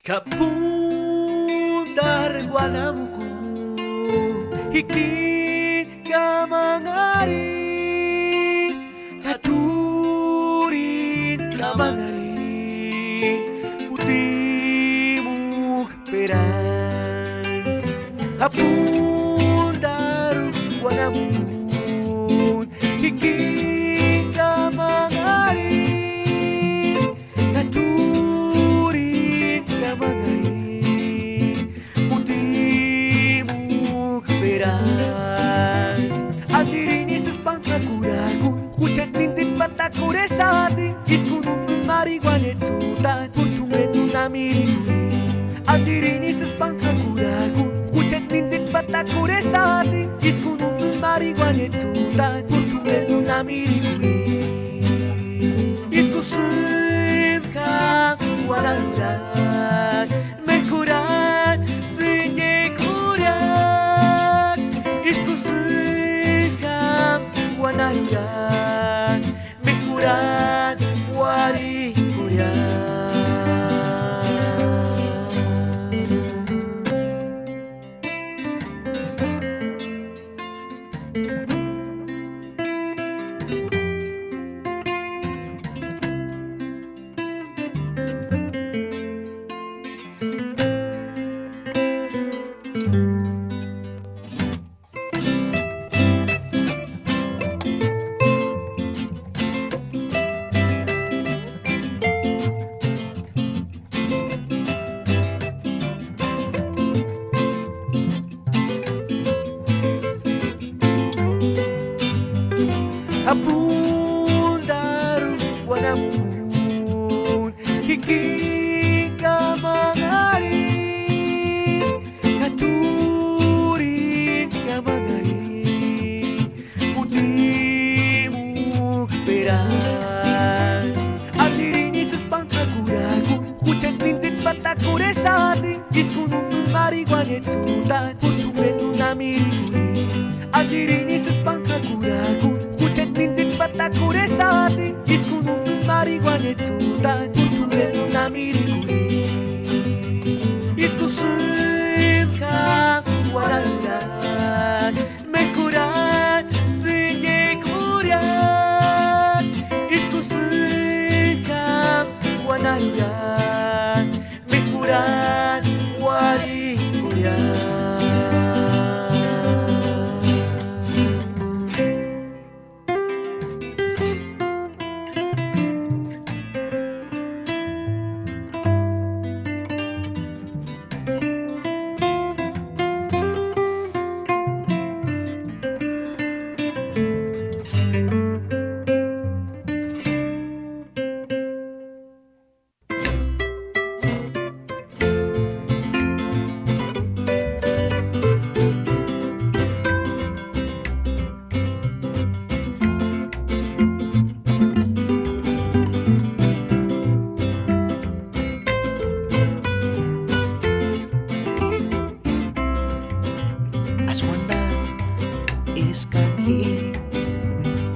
Kapundar wanamuku Hiki kamangaris Haturin kamangaris Putimuk peran Kapundar wanamuku Hiki kamangaris Haturin kamangaris Putimuk peran Andirini sa spangkakuraku Kuchat nintit patakuresati Iskunun marihuanetutan Purtungetu namiriguri Andirini sa spangkakuraku Kuchat nintit patakuresati Iskunun marihuanetutan Purtungetu namiriguri Iskusun ka wanaran Mekuran tinye kuran Iskusun ka wanaran Mekuran wari kuran Apundar wanamumun Hiki kamangaris Katurin kamangaris Putimuk peran Andirini sa spangkakuraku Kuchat nintit patakuresati Iskunun marihuanetutan Purtungetu namiriguri Andirini sa spangkakuraku Kuchat nintit patakuresati Iskunun marihuanetutan Purtungetu namiriguri Iskusun ka wanaran Mekuran tinye kuran Iskusun ka wanaran Mekuran wari kuran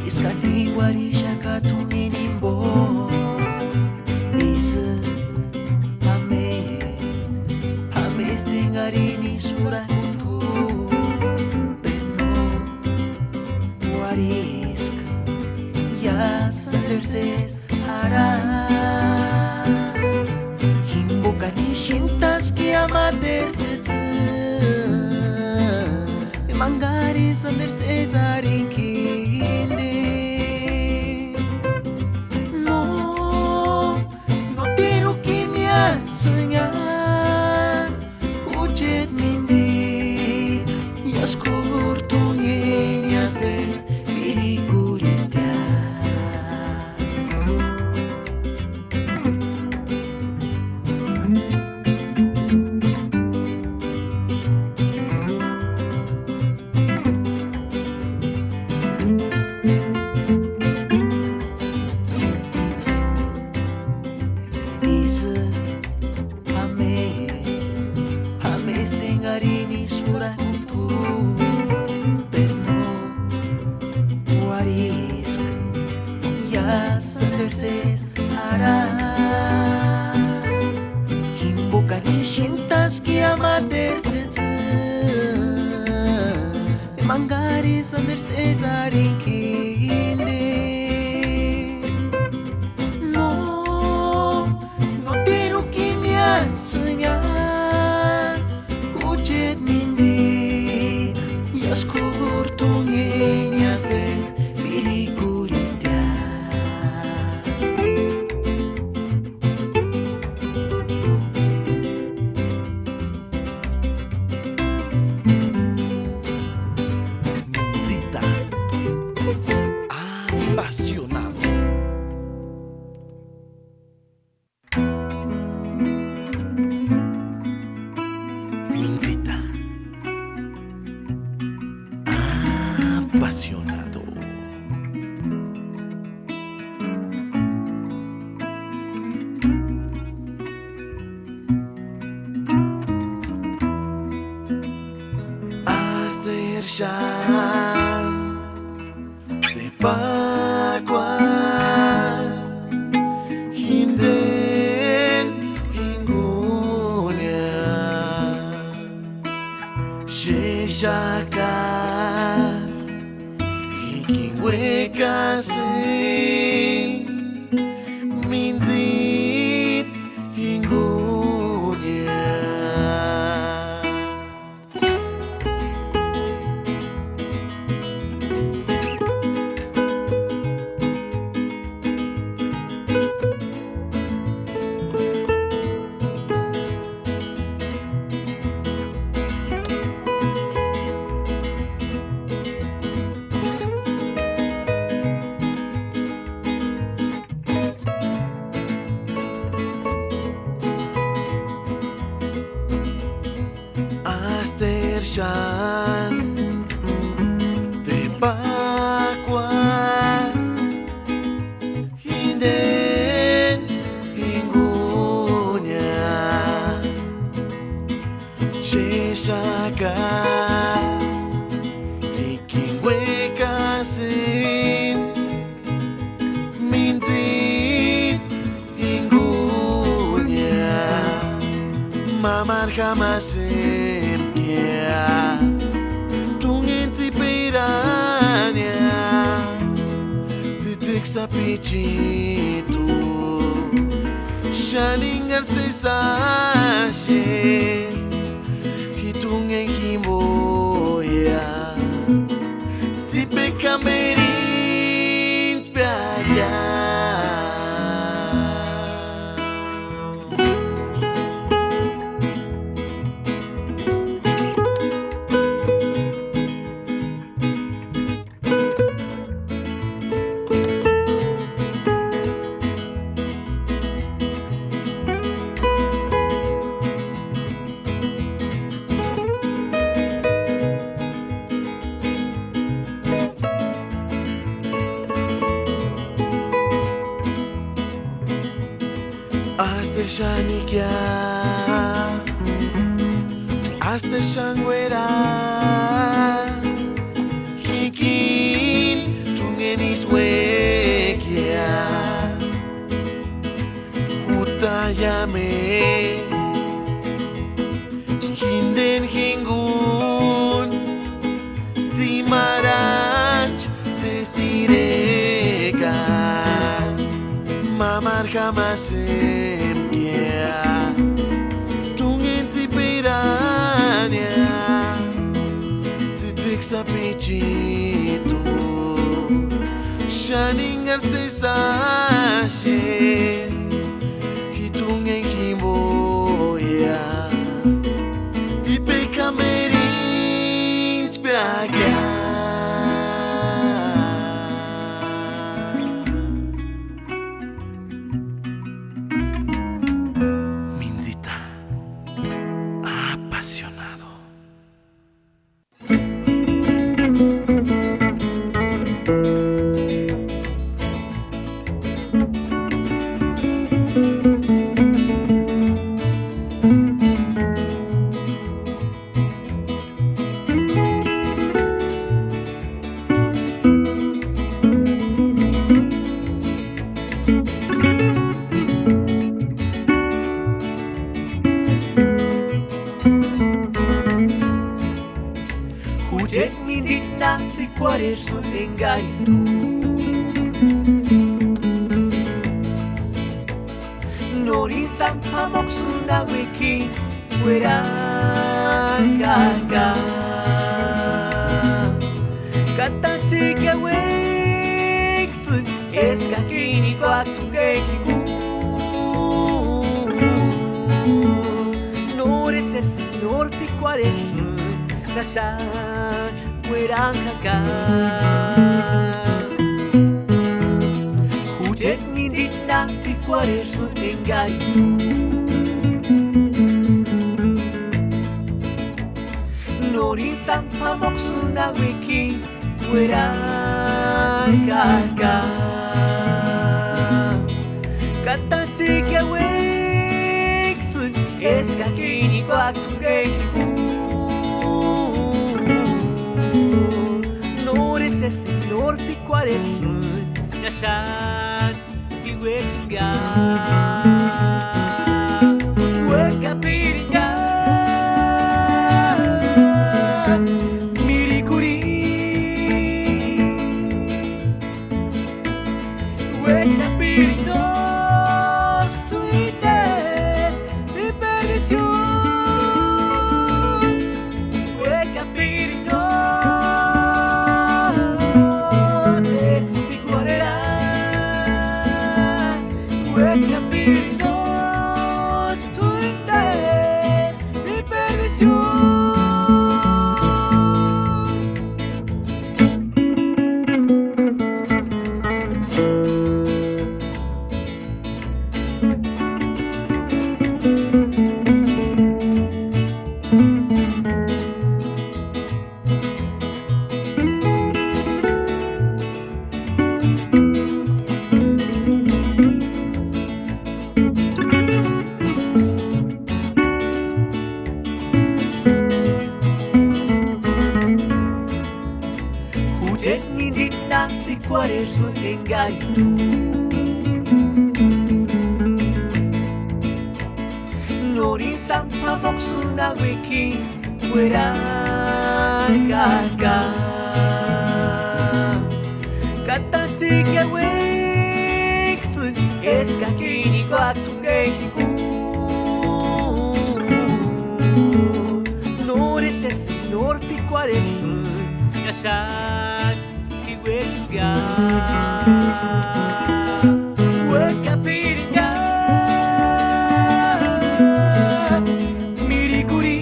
Iskali warisha katunginimbo Ises Pame stengarini surakutu Perno warisk Ya sanderses hara Himbokani shintas ki amadertsetsu Mangari sanderses arinkinde No tero que me soñar Kuchet minzi Yas kurtunye Yases Viriguristia Stengarini surakutu Perno warisk Ya sanderses hara Himbukan que amaterse mangari sander cesari kinde no tero que me enseñar ujet minzi yas cortonhas es birikuristia Apasionado. Minzita. Apasionado. Azershan de Pagua Hinden Hingunya Sheshakar Hikiwekasin Minzit Hingunya. Astershan de Pagua Hinden Hingunya Sheshakar Hikiwekasin Minzit Hingunya Mamar Hamasin Tungin ti piranya Titik sa pichito Shining al sashes Hitungin himoya Tipe kamerin Piagya. Astershan ikya Astershan wera Hikin tungen iswekya Hutayame Hinden hingun Timarach sesireka Mamar Hamasin Tungin ti piranya Titik sa pichito Shining al sashes Hitungin himoya Tipe kamerin Piagya. Apasionado. picuareso engaitu Nori sampa moksuna wiki Werangaka Katatika weksu Eskakini kwa tugekiku Nori se senor picuareso Nasa Werangaka Hujan nindit na picuareso engaitu Nori sampa moksuna wiki Werangaka Katatika weksun Eskakini kwa tugekiku Nori se senor picuareso Nasaan iweksuga Wekapirikas Mirikuri Wekapirinos Tuite Reperdición Wekapirinos Picuarera Wekapirinos Tuite Reperdición Hujan nindit na picuareso engaitu Nori sampa moksuna wiki Werangaka Katatika weksun Eskakini kwa tugekiku Nori se senor picuareso Nasaan iweksuga Wekapirikas Mirikuri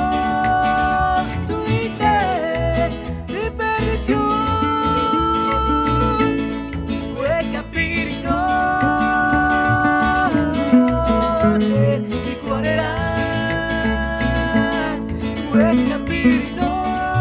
Wekapirinos Tuite Reperdición Wekapirinos Picuarera Wekapirinos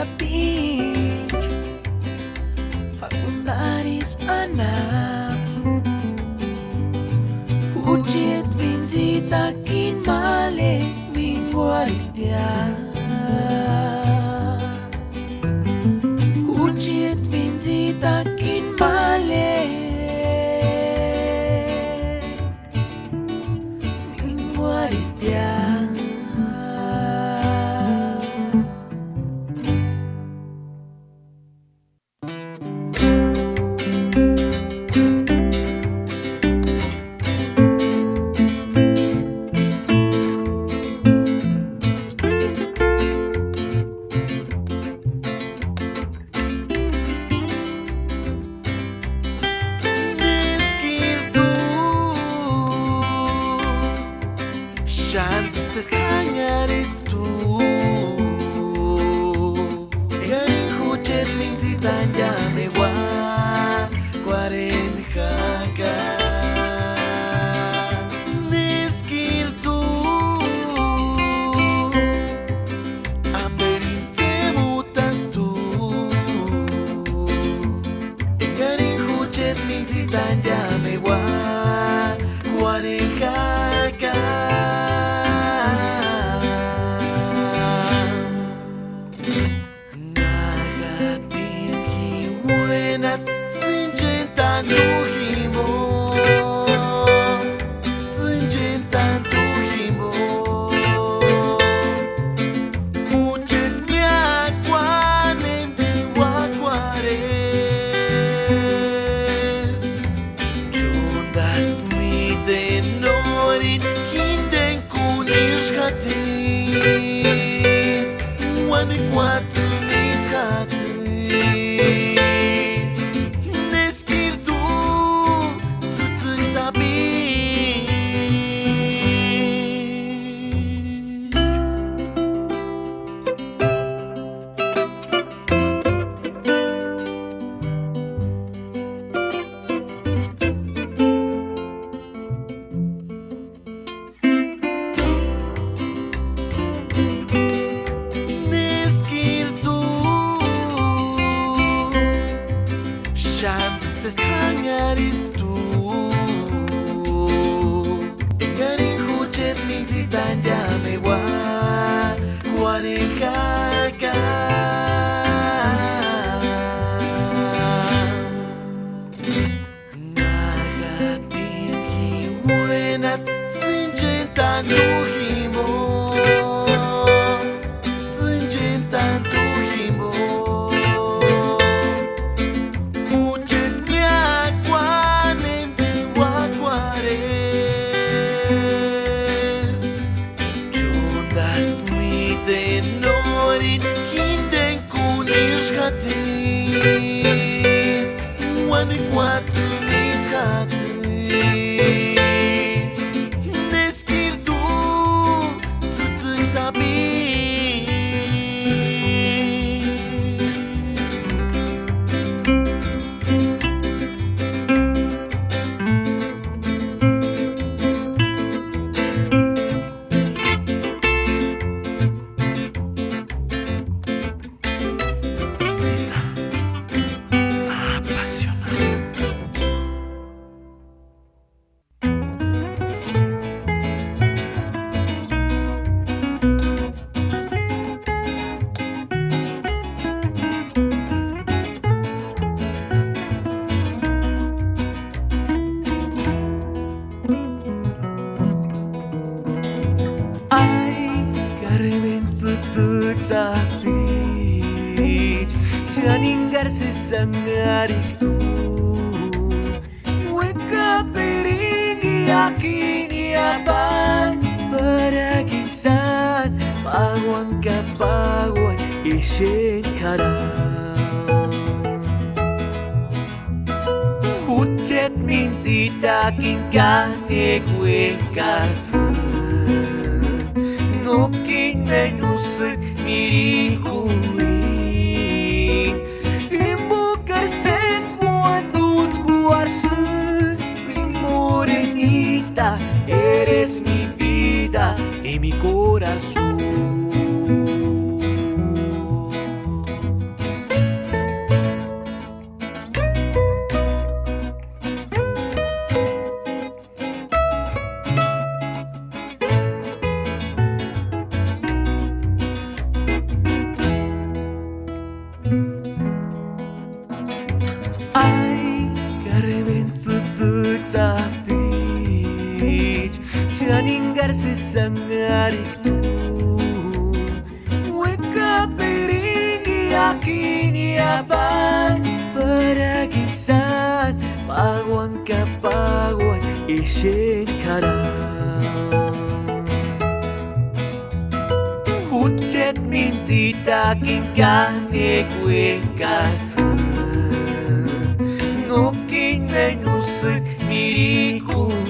sapir Akong nais anak Ujiet minzita kin male Mingwaris dia Ujiet minzita kin male Mingwaris dia Chances hangaris tu Gani hujet minzita llame wa Guaren jaga Neskir tu Amberin te mutas tu Gani hujet minzita llame wa Guaren jaga Chances hangaris tu Gani hujet minzita llame wa Guaren jaga Nagatin ki buenas Sinjentan tuhimo Sinjentan tuhimo One what is hot Neskir tu Tutuk sabi sapit Sianinggarse sangariktu Weka perigi akin iabang Paragisan Pawang kapawang Isin karang Hujet minti takin kane kue kasan Noking menusik mirikuin Imbucarses cuando cuarsen Mi morenita, eres mi vida y mi corazón darse sangariktu Weka piringi akini abang Paragisan Pagwan kapagwan Ishin karam Hucet minti taking kane kuekasan Ngoking na nusik mirikuin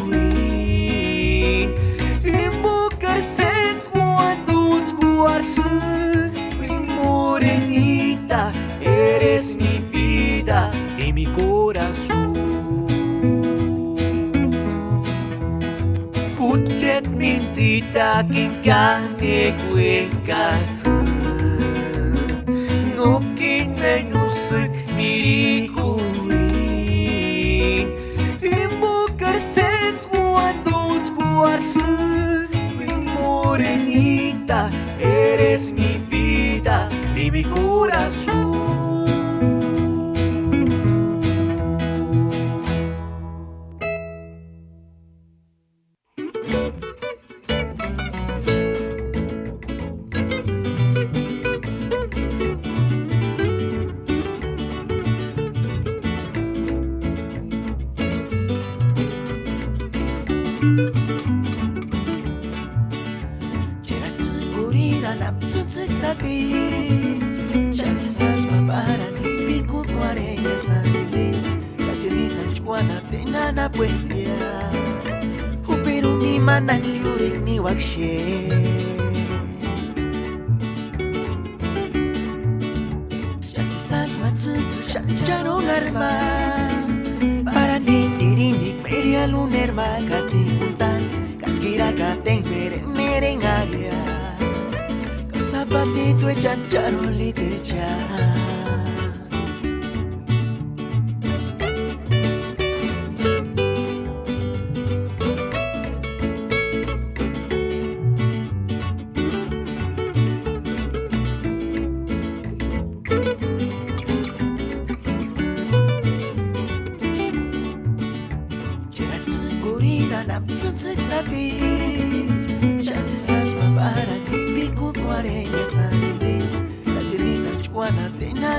Imbukar ses cuando cuarsen Mi morenita, eres mi vida y mi corazón Hucet minti taking kane kuekasan Ngoking na nusik mirikuin Ses cuando cuarsen Mi morenita Eres mi vida y mi corazón Na puestia Uperu ni manan yurek ni wakshe Shatisas matsutu shancharo garma Para nindirindik media lunerma Katsi kuntan Katskira katen merengaria Kasapati tu chancharo litecha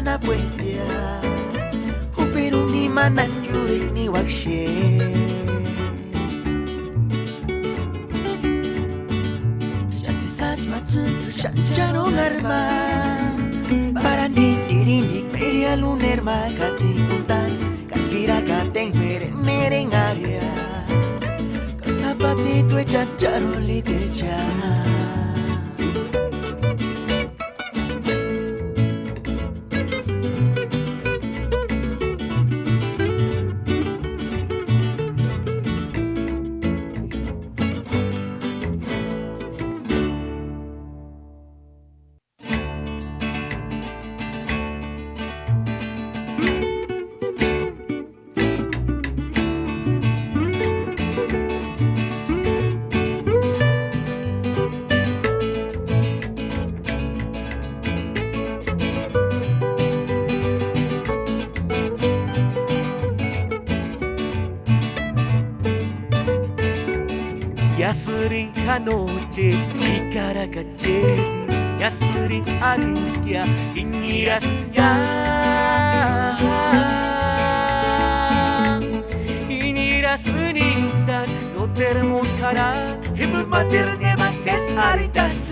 Na puestia Uperu ni manan yurek ni wakshe Shatisas matsutu shancharo garma Para nindirindik media lunerma Katsi kuntan Katskira katen merengaria Kasapati tu chancharo litecha Ya sering anoche y cara cachete Ya sering ariskia y miras ya Y miras bonita no termontarás Y me materne manses aritas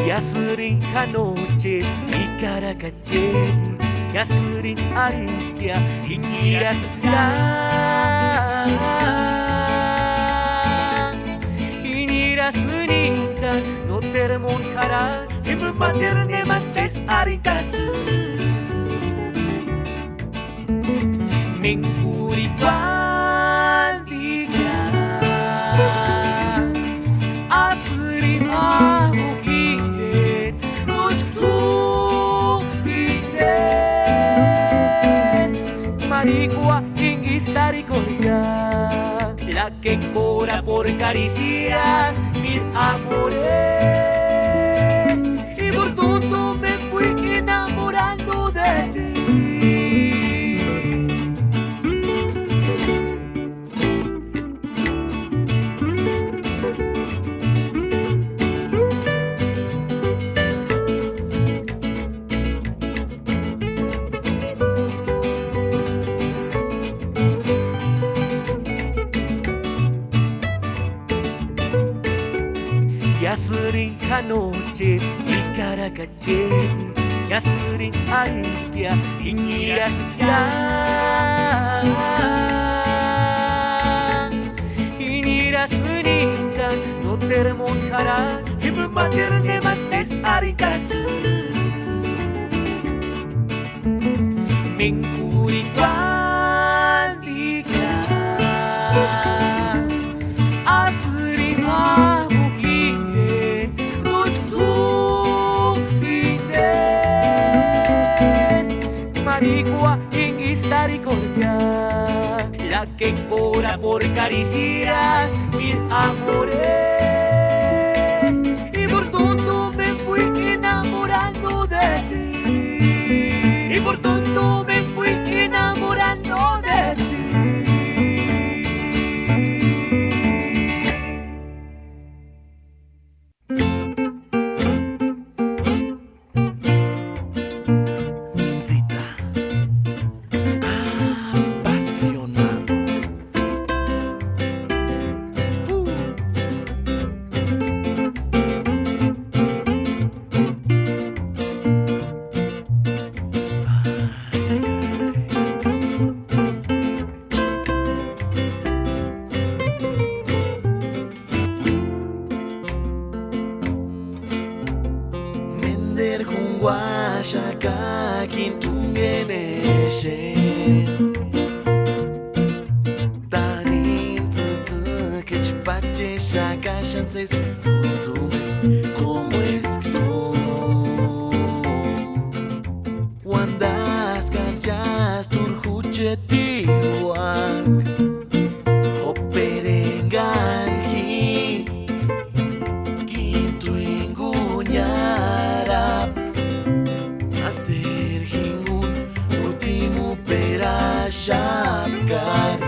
Ya sering anoche y cara cachete Ya sering ariskia y miras ya Y miras bonita no termontarás Y me materne manses aritas Mengkuripan tiga Asli aku kini Nujku pides Maricua tinggi sari korea La que cobra por caricias Mil amores Y por tonto me fui enamorando de ti Yasurin hanoche ikara gachedi Yasurin aristia inirasya Inirasuninkan no termonkaras Hibur materne matses arikas Mengkurikan dika Asrin amukine Rujku ines Maricua en misericordia La que cobra por caricias mil amores Y por tonto me fui enamorando de ti Y por tonto me fui enamorando de ti Minzita, apasionado. Mender hungwashaka kintungeneshe Tanin tzuke chpache shaka chances como es que tú Wandas callas turhuchetiwak Operenganji Kintuingunyarap Aterhingun ultimo perashapkan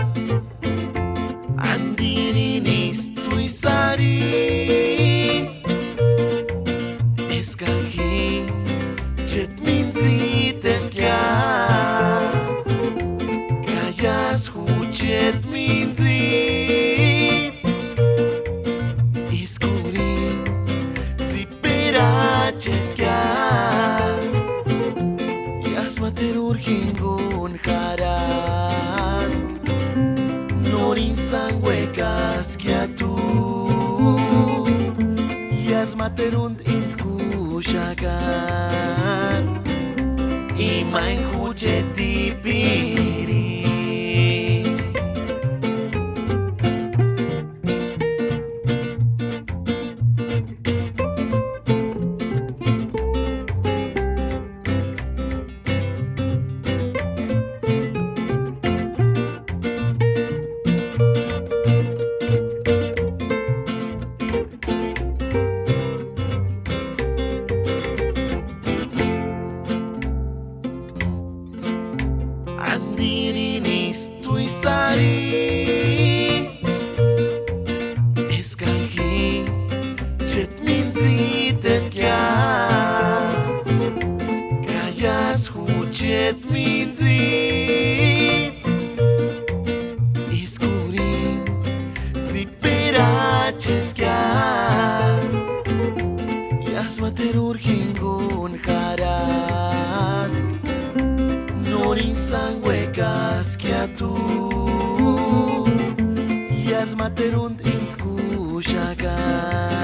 Andirinis tuisari Eskahi Chetminzites kya Kayas huchet minzit Iskurin Ziperaches kya Yas materurgingun haras Norin sangwekas kya tu Yas materund inskushakan Imain hucheti piri Andirinis tuisari Eskahi Chetminzites kya Kayas huchet minzit Iskurin Ziperaches kya Yas materurgingun haras Norin sangwekas kya tu Yas materund inskushakan